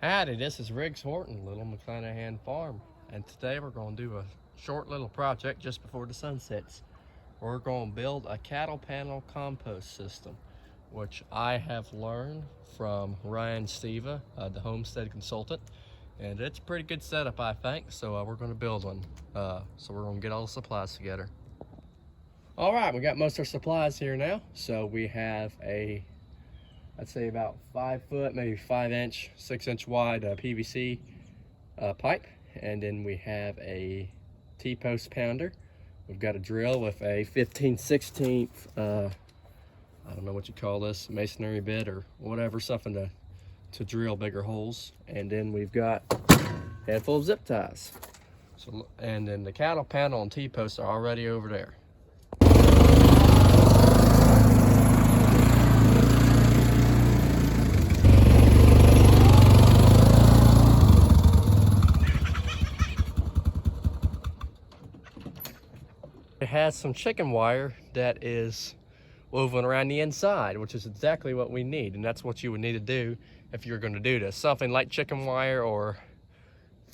Howdy, this is Riggs Horton, Little McClanahan Farm, and today we're going to do a short little project just before the sun sets. We're going to build a cattle panel compost system, which I have learned from Ryan Steva, the homestead consultant, and it's a pretty good setup, I think, so we're going to build one. So we're going to get all the supplies together. All right, we got most of our supplies here now. So we have I'd say about 5 foot, maybe 5 inch, 6 inch wide PVC pipe. And then we have a T-post pounder. We've got a drill with a 15/16, I don't know what you call this, masonry bit or whatever, something to drill bigger holes. And then we've got a handful of zip ties. So, and then the cattle panel and T-posts are already over there. It has some chicken wire that is woven around the inside, which is exactly what we need, and that's what you would need to do if you're going to do this. Something like chicken wire or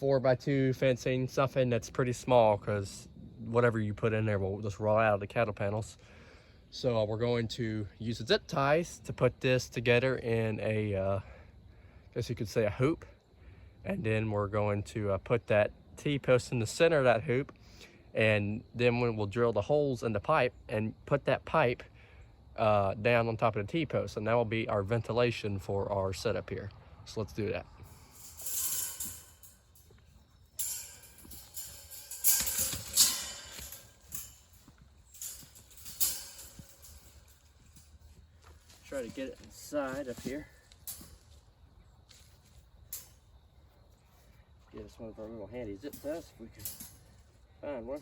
4x2 fencing, something that's pretty small, because whatever you put in there will just roll out of the cattle panels. So we're going to use the zip ties to put this together in a, I guess you could say a hoop, and then we're going to put that T-post in the center of that hoop. And then we'll drill the holes in the pipe and put that pipe down on top of the T-post, and that will be our ventilation for our setup here. So let's do that. Try to get it inside up here. Get us one of our little handy zip ties if we can find one.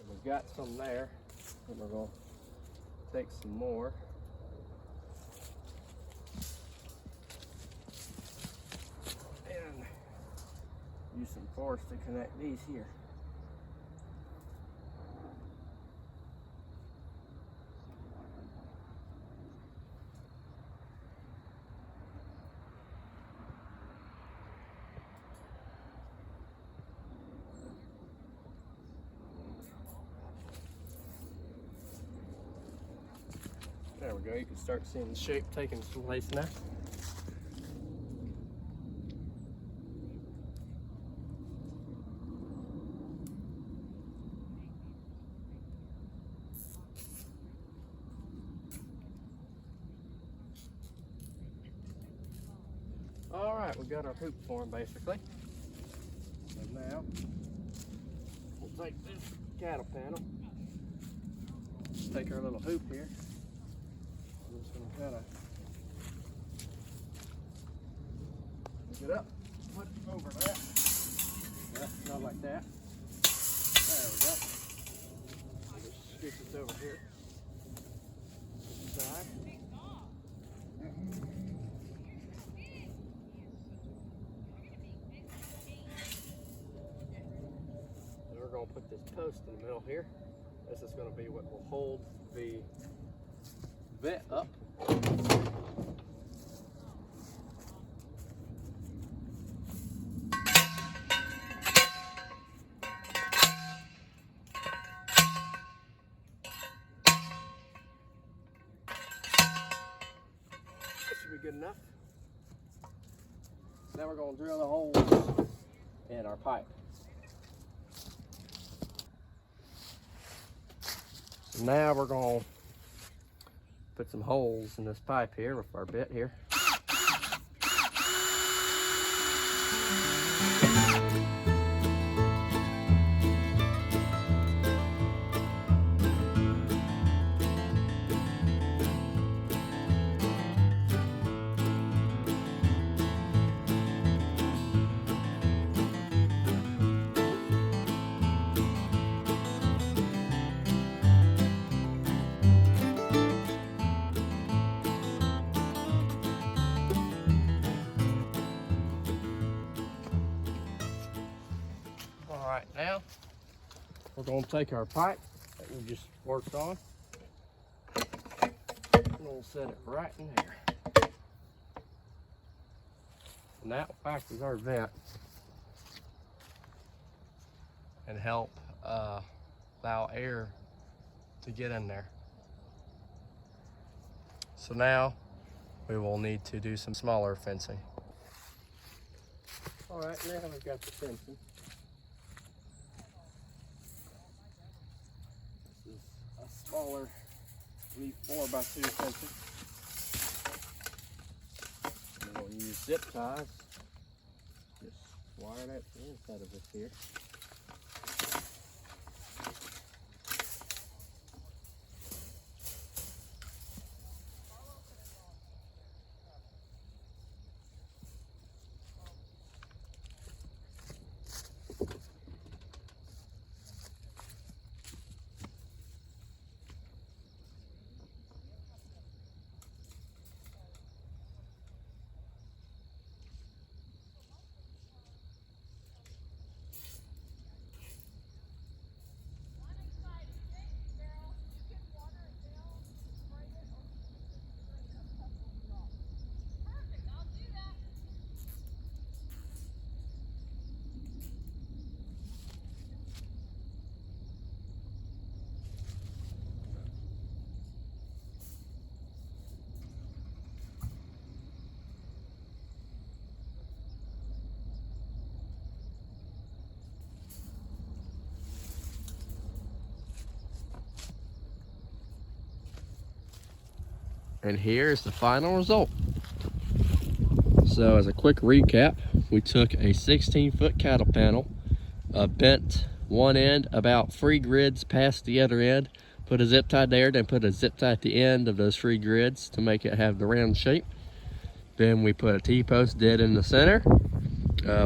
We've got some there, and we're going to take some more. And use some force to connect these here. There we go, you can start seeing the shape taking some place now. All right, we got our hoop formed basically. So now, we'll take this cattle panel, take our little hoop here. I'm just going to kind of pick it up, put it over that. Yeah, not like that. There we go. Just scoop this over here. Side. And we're going to put this post in the middle here. This is going to be what will hold the vet up. This should be good enough. Now we're going to drill the holes in our pipe. So now we're going to put some holes in this pipe here with our bit here. right, now we're going to take our pipe that we just worked on. We'll set it right in there. And that will act as our vent and help allow air to get in there. So now we will need to do some smaller fencing. All right, now we've got the fencing. This is a smaller 4x2 fencing. We're going to use zip ties. Just wire that to the inside of this here. And here's the final result. So as a quick recap, we took a 16-foot cattle panel, bent one end about 3 grids past the other end, put a zip tie there, then put a zip tie at the end of those 3 grids to make it have the round shape. Then we put a T-post dead in the center.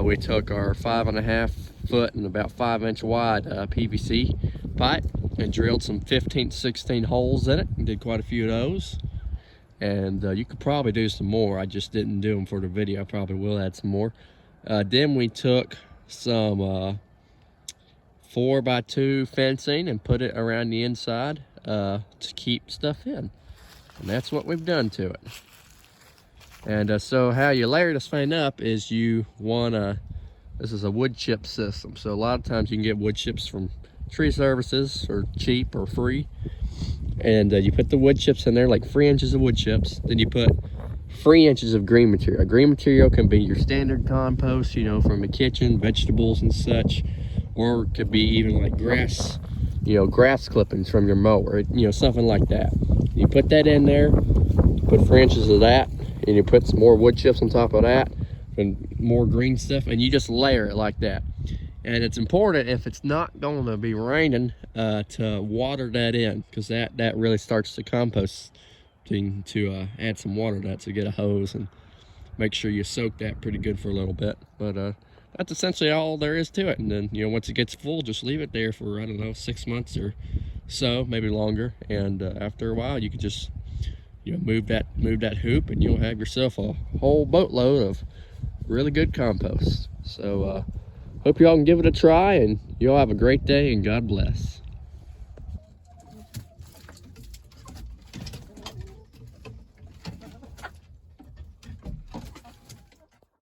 We took our 5.5 foot and about 5-inch wide PVC pipe and drilled some 15-16 holes in it and did quite a few of those. And you could probably do some more. I just didn't do them for the video. I probably will add some more. Then we took some 4x2 fencing and put it around the inside to keep stuff in. And that's what we've done to it. And so how you layer this thing up is you want to, this is a wood chip system. So a lot of times you can get wood chips from tree services or cheap or free. And you put the wood chips in there, like 3 inches of wood chips. Then you put 3 inches of green material. Green material can be your standard compost, you know, from the kitchen, vegetables and such. Or it could be even like grass, you know, grass clippings from your mower, you know, something like that. You put that in there, put 3 inches of that, and you put some more wood chips on top of that, and more green stuff, and you just layer it like that. And it's important, if it's not going to be raining, to water that in, because that really starts the composting to add some water to that. So get a hose and make sure you soak that pretty good for a little bit. But that's essentially all there is to it. And then, you know, once it gets full, just leave it there for, I don't know, 6 months or so, maybe longer. And after a while, you can just, you know, move that hoop, and you'll have yourself a whole boatload of really good compost. So hope y'all can give it a try, and y'all have a great day, and God bless.